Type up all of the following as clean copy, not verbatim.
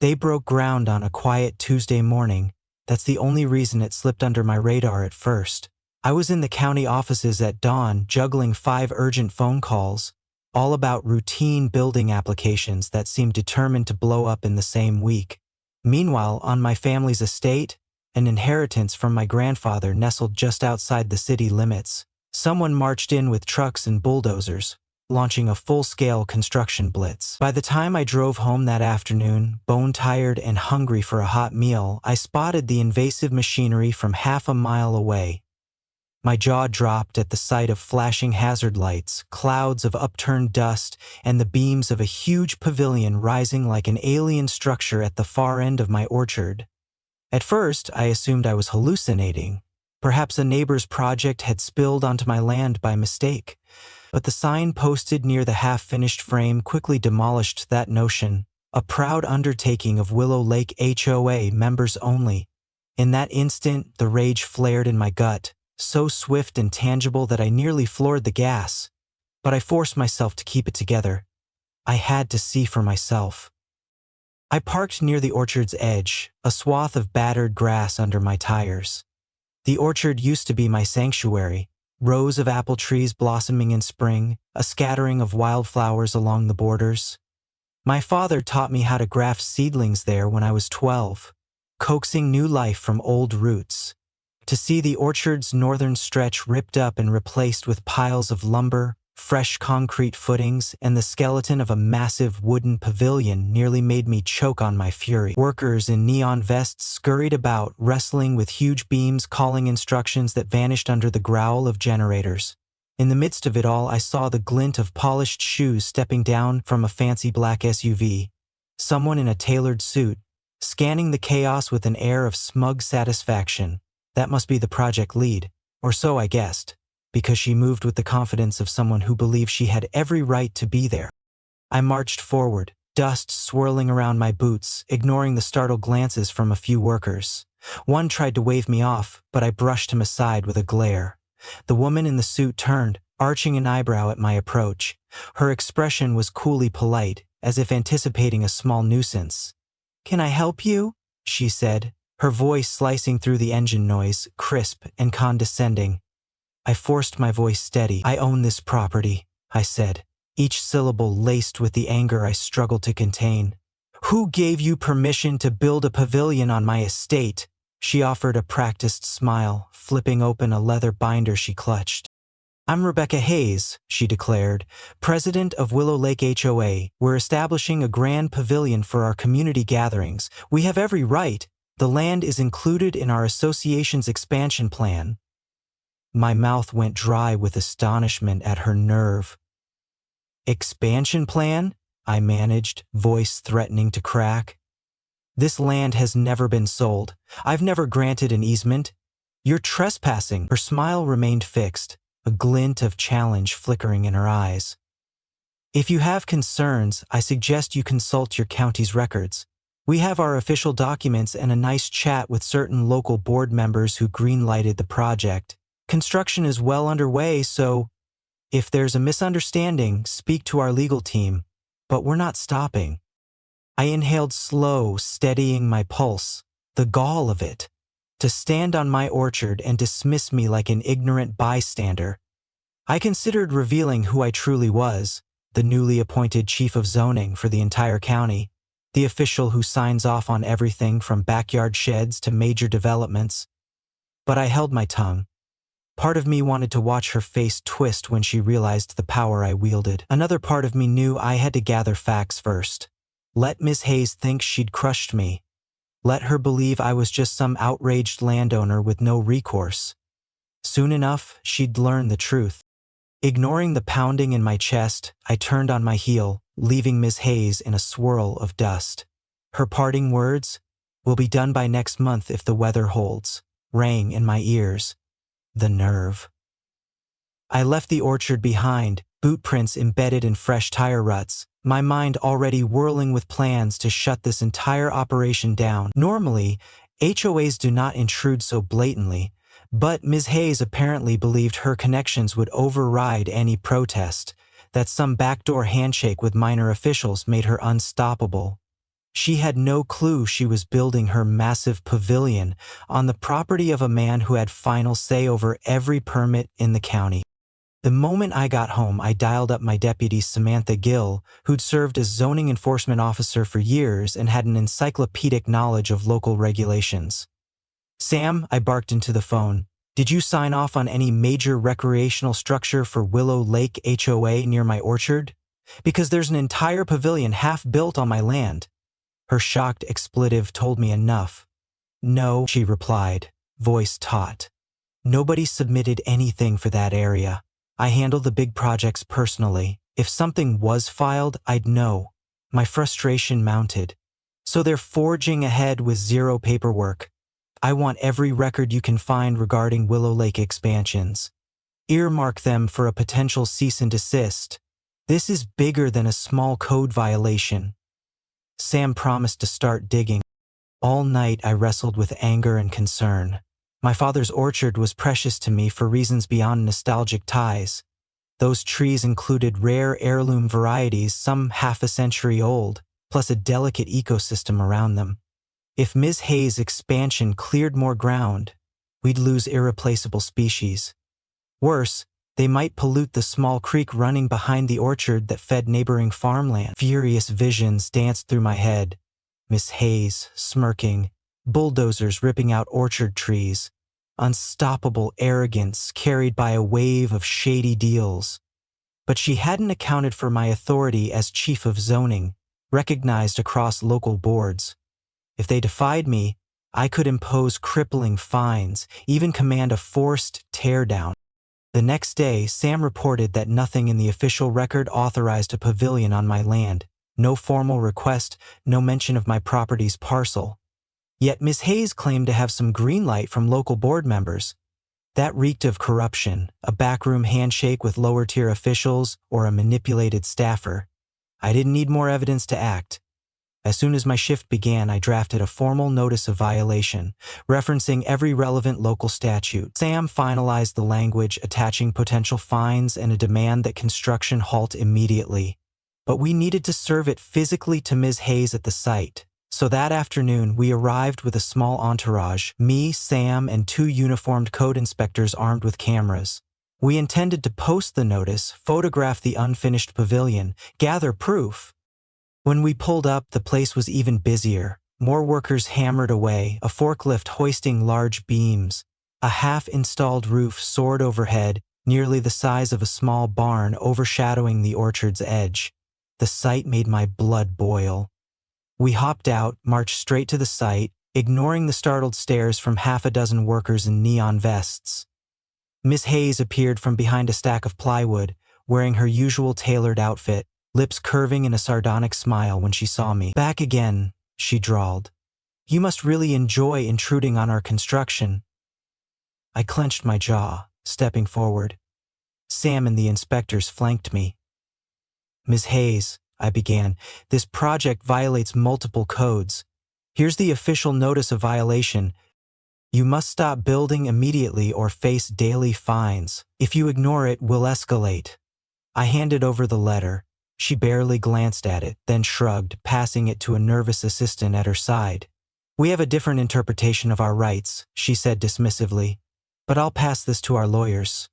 They broke ground on a quiet Tuesday morning. That's the only reason it slipped under my radar at first. I was in the county offices at dawn, juggling 5 urgent phone calls, all about routine building applications that seemed determined to blow up in the same week. Meanwhile, on my family's estate, an inheritance from my grandfather nestled just outside the city limits, someone marched in with trucks and bulldozers, launching a full-scale construction blitz. By the time I drove home that afternoon, bone-tired and hungry for a hot meal, I spotted the invasive machinery from half a mile away. My jaw dropped at the sight of flashing hazard lights, clouds of upturned dust, and the beams of a huge pavilion rising like an alien structure at the far end of my orchard. At first, I assumed I was hallucinating. Perhaps a neighbor's project had spilled onto my land by mistake. But the sign posted near the half-finished frame quickly demolished that notion. A proud undertaking of Willow Lake HOA members only. In that instant, the rage flared in my gut, so swift and tangible that I nearly floored the gas. But I forced myself to keep it together. I had to see for myself. I parked near the orchard's edge, a swath of battered grass under my tires. The orchard used to be my sanctuary. Rows of apple trees blossoming in spring, a scattering of wildflowers along the borders. My father taught me how to graft seedlings there when I was 12, coaxing new life from old roots. To see the orchard's northern stretch ripped up and replaced with piles of lumber, fresh concrete footings, and the skeleton of a massive wooden pavilion nearly made me choke on my fury. Workers in neon vests scurried about, wrestling with huge beams, calling instructions that vanished under the growl of generators. In the midst of it all, I saw the glint of polished shoes stepping down from a fancy black SUV. Someone in a tailored suit, scanning the chaos with an air of smug satisfaction. That must be the project lead, or so I guessed, because she moved with the confidence of someone who believed she had every right to be there. I marched forward, dust swirling around my boots, ignoring the startled glances from a few workers. One tried to wave me off, but I brushed him aside with a glare. The woman in the suit turned, arching an eyebrow at my approach. Her expression was coolly polite, as if anticipating a small nuisance. "Can I help you?" she said, her voice slicing through the engine noise, crisp and condescending. I forced my voice steady. "I own this property," I said, each syllable laced with the anger I struggled to contain. "Who gave you permission to build a pavilion on my estate?" She offered a practiced smile, flipping open a leather binder she clutched. "I'm Rebecca Hayes," she declared, "president of Willow Lake HOA. We're establishing a grand pavilion for our community gatherings. We have every right. The land is included in our association's expansion plan." My mouth went dry with astonishment at her nerve. "Expansion plan?" I managed, voice threatening to crack. "This land has never been sold. I've never granted an easement. You're trespassing." Her smile remained fixed, a glint of challenge flickering in her eyes. "If you have concerns, I suggest you consult your county's records. We have our official documents and a nice chat with certain local board members who green-lighted the project. Construction is well underway, so if there's a misunderstanding, speak to our legal team. But we're not stopping." I inhaled slow, steadying my pulse. The gall of it. To stand on my orchard and dismiss me like an ignorant bystander. I considered revealing who I truly was, the newly appointed chief of zoning for the entire county, the official who signs off on everything from backyard sheds to major developments. But I held my tongue. Part of me wanted to watch her face twist when she realized the power I wielded. Another part of me knew I had to gather facts first. Let Miss Hayes think she'd crushed me. Let her believe I was just some outraged landowner with no recourse. Soon enough, she'd learn the truth. Ignoring the pounding in my chest, I turned on my heel, leaving Miss Hayes in a swirl of dust. Her parting words, "We'll be done by next month if the weather holds," rang in my ears. The nerve. I left the orchard behind, boot prints embedded in fresh tire ruts, my mind already whirling with plans to shut this entire operation down. Normally, HOAs do not intrude so blatantly, but Ms. Hayes apparently believed her connections would override any protest, that some backdoor handshake with minor officials made her unstoppable. She had no clue she was building her massive pavilion on the property of a man who had final say over every permit in the county. The moment I got home, I dialed up my deputy Samantha Gill, who'd served as zoning enforcement officer for years and had an encyclopedic knowledge of local regulations. "Sam," I barked into the phone, "did you sign off on any major recreational structure for Willow Lake HOA near my orchard? Because there's an entire pavilion half built on my land." Her shocked expletive told me enough. "No," she replied, voice taut. "Nobody submitted anything for that area. I handle the big projects personally. If something was filed, I'd know." My frustration mounted. "So they're forging ahead with zero paperwork. I want every record you can find regarding Willow Lake expansions. Earmark them for a potential cease and desist. This is bigger than a small code violation." Sam promised to start digging. All night I wrestled with anger and concern. My father's orchard was precious to me for reasons beyond nostalgic ties. Those trees included rare heirloom varieties, some half a century old, plus a delicate ecosystem around them. If Ms. Hayes' expansion cleared more ground, we'd lose irreplaceable species. Worse, they might pollute the small creek running behind the orchard that fed neighboring farmland. Furious visions danced through my head. Miss Hayes, smirking, bulldozers ripping out orchard trees, unstoppable arrogance carried by a wave of shady deals. But she hadn't accounted for my authority as chief of zoning, recognized across local boards. If they defied me, I could impose crippling fines, even command a forced teardown. The next day, Sam reported that nothing in the official record authorized a pavilion on my land. No formal request, no mention of my property's parcel. Yet Miss Hayes claimed to have some green light from local board members. That reeked of corruption, a backroom handshake with lower-tier officials, or a manipulated staffer. I didn't need more evidence to act. As soon as my shift began, I drafted a formal notice of violation, referencing every relevant local statute. Sam finalized the language, attaching potential fines and a demand that construction halt immediately. But we needed to serve it physically to Ms. Hayes at the site. So that afternoon, we arrived with a small entourage, me, Sam, and 2 uniformed code inspectors armed with cameras. We intended to post the notice, photograph the unfinished pavilion, gather proof. When we pulled up, the place was even busier. More workers hammered away, a forklift hoisting large beams. A half-installed roof soared overhead, nearly the size of a small barn overshadowing the orchard's edge. The sight made my blood boil. We hopped out, marched straight to the site, ignoring the startled stares from half a dozen workers in neon vests. Miss Hayes appeared from behind a stack of plywood, wearing her usual tailored outfit, lips curving in a sardonic smile when she saw me. "Back again," she drawled. "You must really enjoy intruding on our construction." I clenched my jaw, stepping forward. Sam and the inspectors flanked me. "Ms. Hayes," I began, "this project violates multiple codes. Here's the official notice of violation. You must stop building immediately or face daily fines. If you ignore it, we'll escalate." I handed over the letter. She barely glanced at it, then shrugged, passing it to a nervous assistant at her side. "We have a different interpretation of our rights," she said dismissively, "but I'll pass this to our lawyers."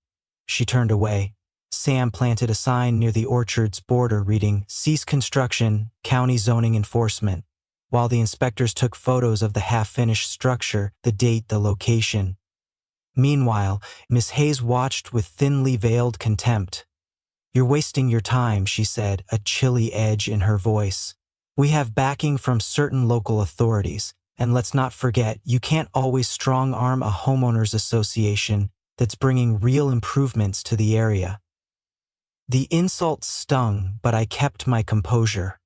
She turned away. Sam planted a sign near the orchard's border reading, "Cease construction, county zoning enforcement," while the inspectors took photos of the half-finished structure, the date, the location. Meanwhile, Miss Hayes watched with thinly veiled contempt. "You're wasting your time," she said, a chilly edge in her voice. "We have backing from certain local authorities, and let's not forget, you can't always strong-arm a homeowners association that's bringing real improvements to the area." The insult stung, but I kept my composure.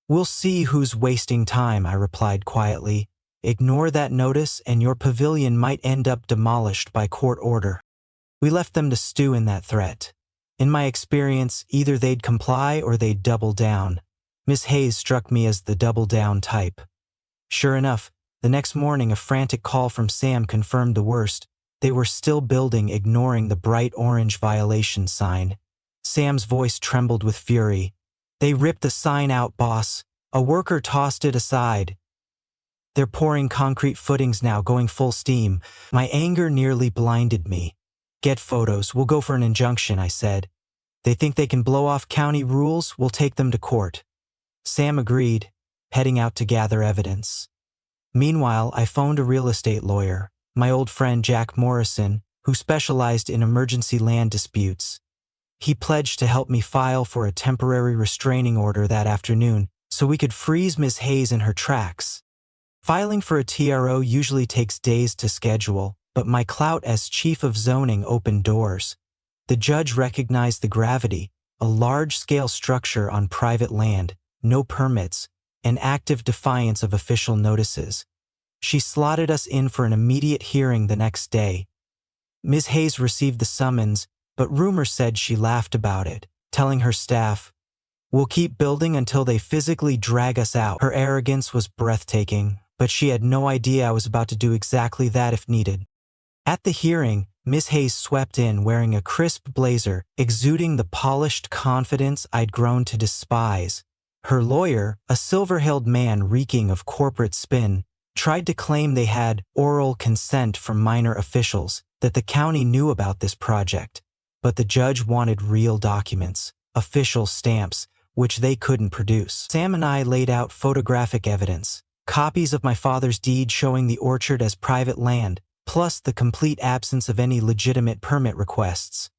"We'll see who's wasting time," I replied quietly. "Ignore that notice and your pavilion might end up demolished by court order." We left them to stew in that threat. In my experience, either they'd comply or they'd double down. Miss Hayes struck me as the double-down type. Sure enough, the next morning a frantic call from Sam confirmed the worst. They were still building, ignoring the bright orange violation sign. Sam's voice trembled with fury. "They ripped the sign out, boss. A worker tossed it aside. They're pouring concrete footings now, going full steam. My anger nearly blinded me. Get photos, we'll go for an injunction, I said. They think they can blow off county rules, we'll take them to court. Sam agreed, heading out to gather evidence. Meanwhile, I phoned a real estate lawyer, my old friend Jack Morrison, who specialized in emergency land disputes. He pledged to help me file for a temporary restraining order that afternoon so we could freeze Ms. Hayes in her tracks. Filing for a TRO usually takes days to schedule, but my clout as chief of zoning opened doors. The judge recognized the gravity, a large-scale structure on private land, no permits, and active defiance of official notices. She slotted us in for an immediate hearing the next day. Ms. Hayes received the summons, but rumor said she laughed about it, telling her staff, "We'll keep building until they physically drag us out." Her arrogance was breathtaking, but she had no idea I was about to do exactly that if needed. At the hearing, Ms. Hayes swept in wearing a crisp blazer, exuding the polished confidence I'd grown to despise. Her lawyer, a silver-haired man reeking of corporate spin, tried to claim they had oral consent from minor officials, that the county knew about this project. But the judge wanted real documents, official stamps, which they couldn't produce. Sam and I laid out photographic evidence, copies of my father's deed showing the orchard as private land, plus the complete absence of any legitimate permit requests.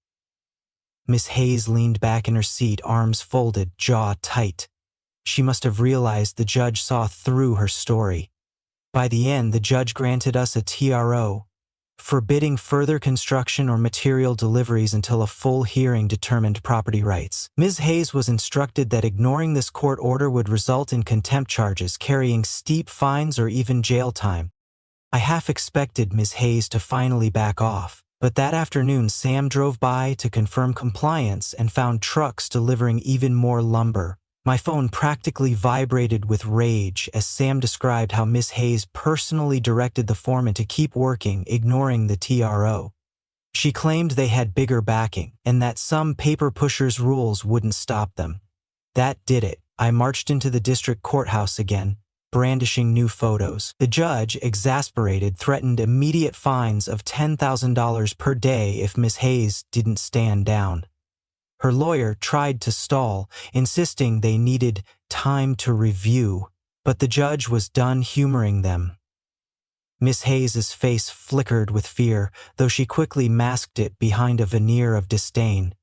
Miss Hayes leaned back in her seat, arms folded, jaw tight. She must have realized the judge saw through her story. By the end, the judge granted us a TRO, forbidding further construction or material deliveries until a full hearing determined property rights. Ms. Hayes was instructed that ignoring this court order would result in contempt charges, carrying steep fines or even jail time. I half expected Ms. Hayes to finally back off, but that afternoon Sam drove by to confirm compliance and found trucks delivering even more lumber. My phone practically vibrated with rage as Sam described how Miss Hayes personally directed the foreman to keep working, ignoring the TRO. She claimed they had bigger backing, and that some paper pushers' rules wouldn't stop them. That did it. I marched into the district courthouse again, brandishing new photos. The judge, exasperated, threatened immediate fines of $10,000 per day if Miss Hayes didn't stand down. Her lawyer tried to stall, insisting they needed time to review, but the judge was done humoring them. Miss Hayes's face flickered with fear, though she quickly masked it behind a veneer of disdain.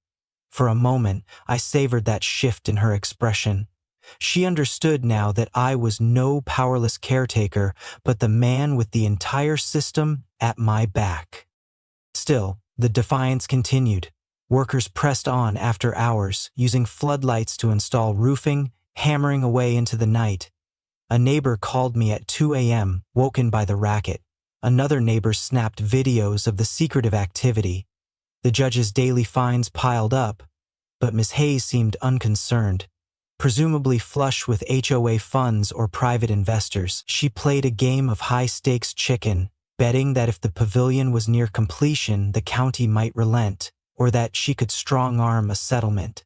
For a moment, I savored that shift in her expression. She understood now that I was no powerless caretaker, but the man with the entire system at my back. Still, the defiance continued. Workers pressed on after hours, using floodlights to install roofing, hammering away into the night. A neighbor called me at 2 a.m., woken by the racket. Another neighbor snapped videos of the secretive activity. The judge's daily fines piled up, but Miss Hayes seemed unconcerned. Presumably flush with HOA funds or private investors, she played a game of high-stakes chicken, betting that if the pavilion was near completion, the county might relent, or that she could strong-arm a settlement.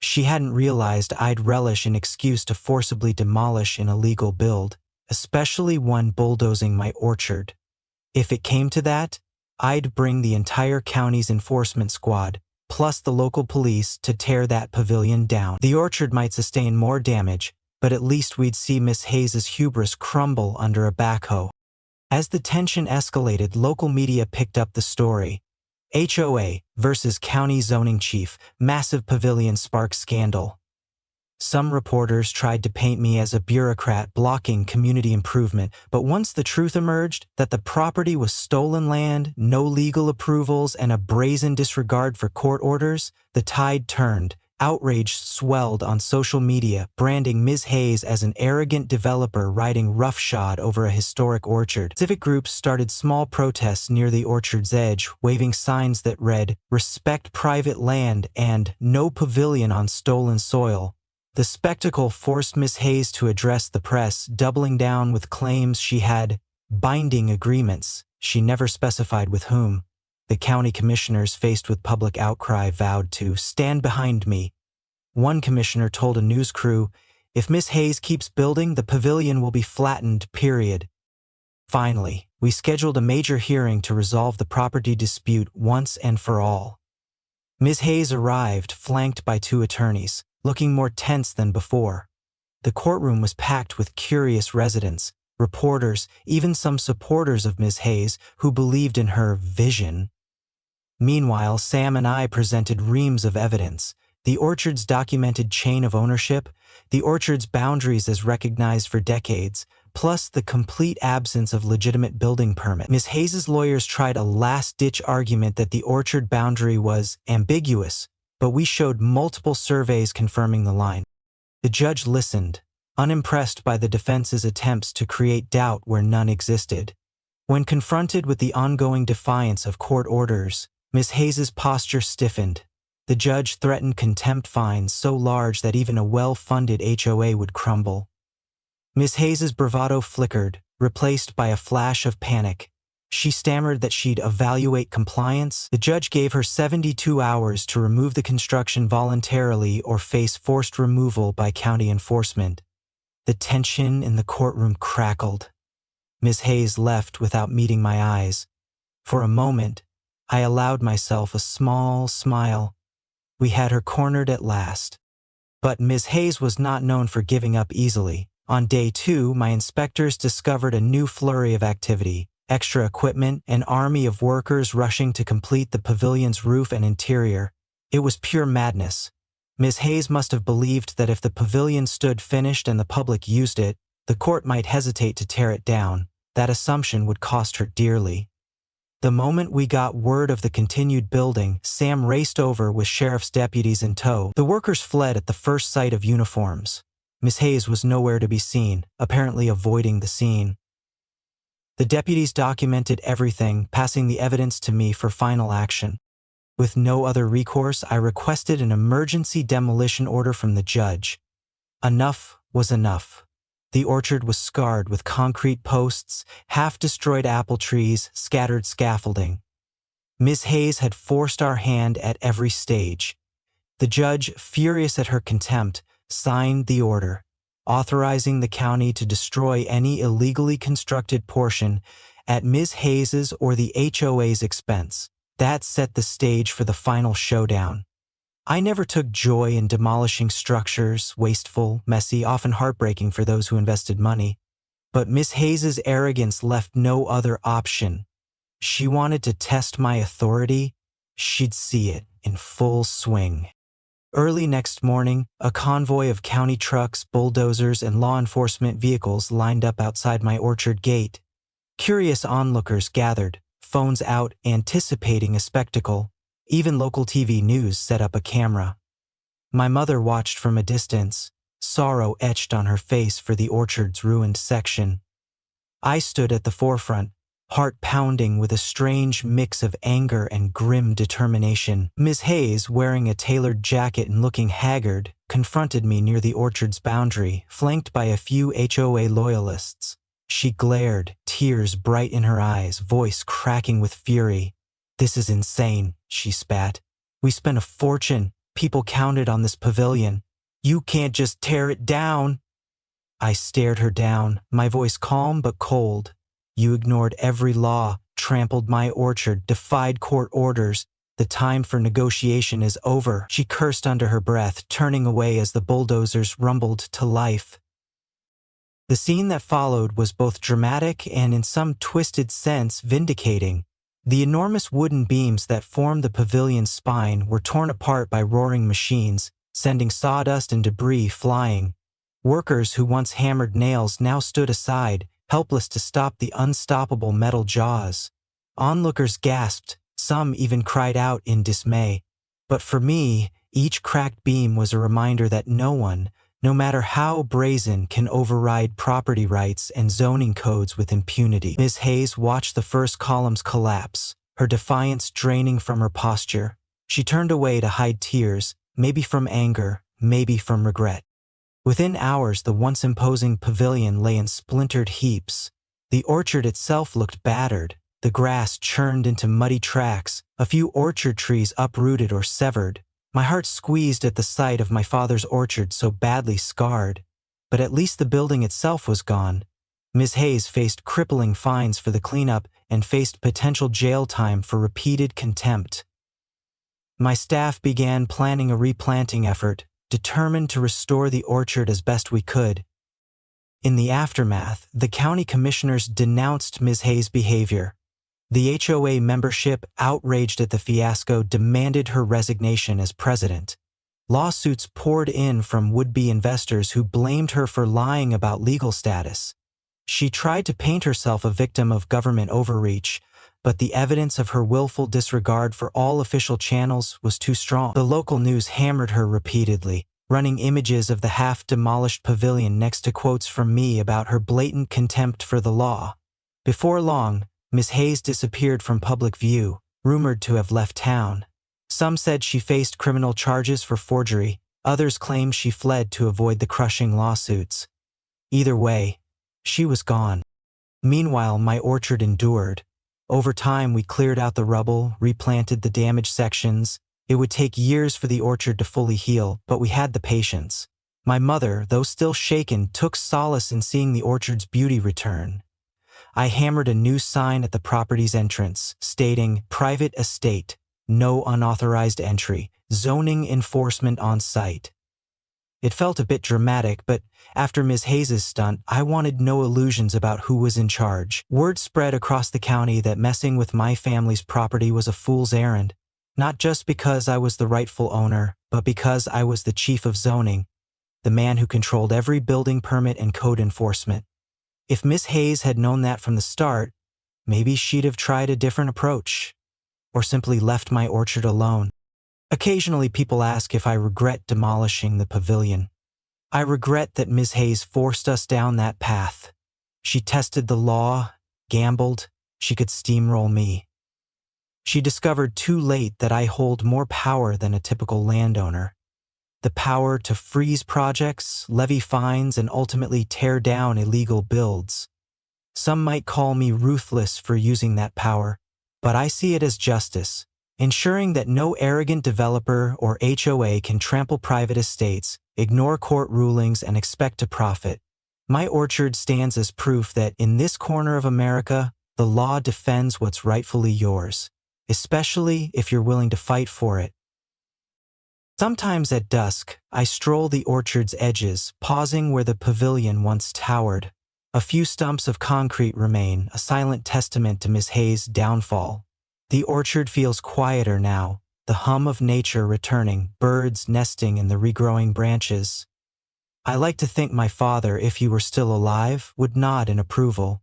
She hadn't realized I'd relish an excuse to forcibly demolish an illegal build, especially one bulldozing my orchard. If it came to that, I'd bring the entire county's enforcement squad, plus the local police, to tear that pavilion down. The orchard might sustain more damage, but at least we'd see Miss Hayes's hubris crumble under a backhoe. As the tension escalated, local media picked up the story. HOA versus county zoning chief, massive pavilion sparks scandal. Some reporters tried to paint me as a bureaucrat blocking community improvement, but once the truth emerged that the property was stolen land, no legal approvals, and a brazen disregard for court orders, the tide turned. Outrage swelled on social media, branding Ms. Hayes as an arrogant developer riding roughshod over a historic orchard. Civic groups started small protests near the orchard's edge, waving signs that read, "Respect private land" and "No pavilion on stolen soil." The spectacle forced Ms. Hayes to address the press, doubling down with claims she had binding agreements. She never specified with whom. The county commissioners, faced with public outcry, vowed to stand behind me. One commissioner told a news crew, If Miss Hayes keeps building, the pavilion will be flattened, period. Finally, we scheduled a major hearing to resolve the property dispute once and for all. Ms. Hayes arrived, flanked by 2 attorneys, looking more tense than before. The courtroom was packed with curious residents, reporters, even some supporters of Ms. Hayes who believed in her vision. Meanwhile, Sam and I presented reams of evidence: the orchard's documented chain of ownership, the orchard's boundaries as recognized for decades, plus the complete absence of legitimate building permit. Ms. Hayes's lawyers tried a last-ditch argument that the orchard boundary was ambiguous, but we showed multiple surveys confirming the line. The judge listened, unimpressed by the defense's attempts to create doubt where none existed. When confronted with the ongoing defiance of court orders, Ms. Hayes's posture stiffened. The judge threatened contempt fines so large that even a well-funded HOA would crumble. Ms. Hayes's bravado flickered, replaced by a flash of panic. She stammered that she'd evaluate compliance. The judge gave her 72 hours to remove the construction voluntarily or face forced removal by county enforcement. The tension in the courtroom crackled. Ms. Hayes left without meeting my eyes. For a moment, I allowed myself a small smile. We had her cornered at last. But Ms. Hayes was not known for giving up easily. On day 2, my inspectors discovered a new flurry of activity: extra equipment, an army of workers rushing to complete the pavilion's roof and interior. It was pure madness. Ms. Hayes must have believed that if the pavilion stood finished and the public used it, the court might hesitate to tear it down. That assumption would cost her dearly. The moment we got word of the continued building, Sam raced over with sheriff's deputies in tow. The workers fled at the first sight of uniforms. Miss Hayes was nowhere to be seen, apparently avoiding the scene. The deputies documented everything, passing the evidence to me for final action. With no other recourse, I requested an emergency demolition order from the judge. Enough was enough. The orchard was scarred with concrete posts, half-destroyed apple trees, scattered scaffolding. Miss Hayes had forced our hand at every stage. The judge, furious at her contempt, signed the order, authorizing the county to destroy any illegally constructed portion at Ms. Hayes's or the HOA's expense. That set the stage for the final showdown. I never took joy in demolishing structures, wasteful, messy, often heartbreaking for those who invested money. But Miss Hayes's arrogance left no other option. She wanted to test my authority. She'd see it in full swing. Early next morning, a convoy of county trucks, bulldozers, and law enforcement vehicles lined up outside my orchard gate. Curious onlookers gathered, phones out, anticipating a spectacle. Even local TV news set up a camera. My mother watched from a distance, sorrow etched on her face for the orchard's ruined section. I stood at the forefront, heart pounding with a strange mix of anger and grim determination. Miss Hayes, wearing a tailored jacket and looking haggard, confronted me near the orchard's boundary, flanked by a few HOA loyalists. She glared, tears bright in her eyes, voice cracking with fury. "This is insane," she spat. "We spent a fortune. People counted on this pavilion. You can't just tear it down." I stared her down, my voice calm but cold. "You ignored every law, trampled my orchard, defied court orders. The time for negotiation is over." She cursed under her breath, turning away as the bulldozers rumbled to life. The scene that followed was both dramatic and, in some twisted sense, vindicating. The enormous wooden beams that formed the pavilion's spine were torn apart by roaring machines, sending sawdust and debris flying. Workers who once hammered nails now stood aside, helpless to stop the unstoppable metal jaws. Onlookers gasped, some even cried out in dismay. But for me, each cracked beam was a reminder that no one, no matter how brazen, can override property rights and zoning codes with impunity. Ms. Hayes watched the first columns collapse, her defiance draining from her posture. She turned away to hide tears, maybe from anger, maybe from regret. Within hours, the once imposing pavilion lay in splintered heaps. The orchard itself looked battered, the grass churned into muddy tracks, a few orchard trees uprooted or severed. My heart squeezed at the sight of my father's orchard so badly scarred. but at least the building itself was gone. Ms. Hayes faced crippling fines for the cleanup and faced potential jail time for repeated contempt. My staff began planning a replanting effort, determined to restore the orchard as best we could. In the aftermath, the county commissioners denounced Ms. Hayes' behavior. The HOA membership, outraged at the fiasco, demanded her resignation as president. Lawsuits poured in from would-be investors who blamed her for lying about legal status. She tried to paint herself a victim of government overreach, but the evidence of her willful disregard for all official channels was too strong. The local news hammered her repeatedly, running images of the half-demolished pavilion next to quotes from me about her blatant contempt for the law. Before long, Ms. Hayes disappeared from public view, rumored to have left town. Some said she faced criminal charges for forgery, others claimed she fled to avoid the crushing lawsuits. Either way, she was gone. Meanwhile, my orchard endured. Over time, we cleared out the rubble, replanted the damaged sections. It would take years for the orchard to fully heal, but we had the patience. My mother, though still shaken, took solace in seeing the orchard's beauty return. I hammered a new sign at the property's entrance, stating, "Private estate, no unauthorized entry, zoning enforcement on site." It felt a bit dramatic, but after Ms. Hayes' stunt, I wanted no illusions about who was in charge. Word spread across the county that messing with my family's property was a fool's errand, not just because I was the rightful owner, but because I was the chief of zoning, the man who controlled every building permit and code enforcement. If Miss Hayes had known that from the start, maybe she'd have tried a different approach, or simply left my orchard alone. Occasionally people ask if I regret demolishing the pavilion. I regret that Ms. Hayes forced us down that path. She tested the law, gambled, she could steamroll me. She discovered too late that I hold more power than a typical landowner. The power to freeze projects, levy fines, and ultimately tear down illegal builds. Some might call me ruthless for using that power, but I see it as justice, ensuring that no arrogant developer or HOA can trample private estates, ignore court rulings, and expect to profit. My orchard stands as proof that in this corner of America, the law defends what's rightfully yours, especially if you're willing to fight for it. Sometimes at dusk, I stroll the orchard's edges, pausing where the pavilion once towered. A few stumps of concrete remain, a silent testament to Miss Hayes' downfall. The orchard feels quieter now, the hum of nature returning, birds nesting in the regrowing branches. I like to think my father, if he were still alive, would nod in approval.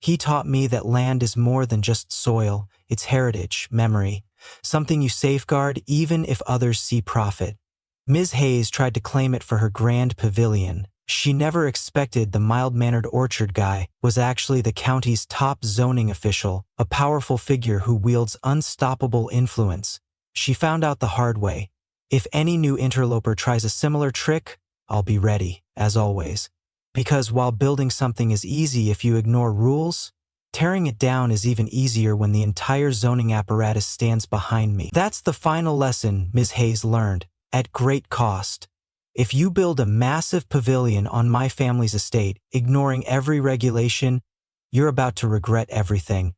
He taught me that land is more than just soil, it's heritage, memory, something you safeguard even if others see profit. Ms. Hayes tried to claim it for her grand pavilion. She never expected the mild-mannered orchard guy was actually the county's top zoning official, a powerful figure who wields unstoppable influence. She found out the hard way. If any new interloper tries a similar trick, I'll be ready, as always. Because while building something is easy if you ignore rules, tearing it down is even easier when the entire zoning apparatus stands behind me. That's the final lesson Ms. Hayes learned, at great cost. If you build a massive pavilion on my family's estate, ignoring every regulation, you're about to regret everything.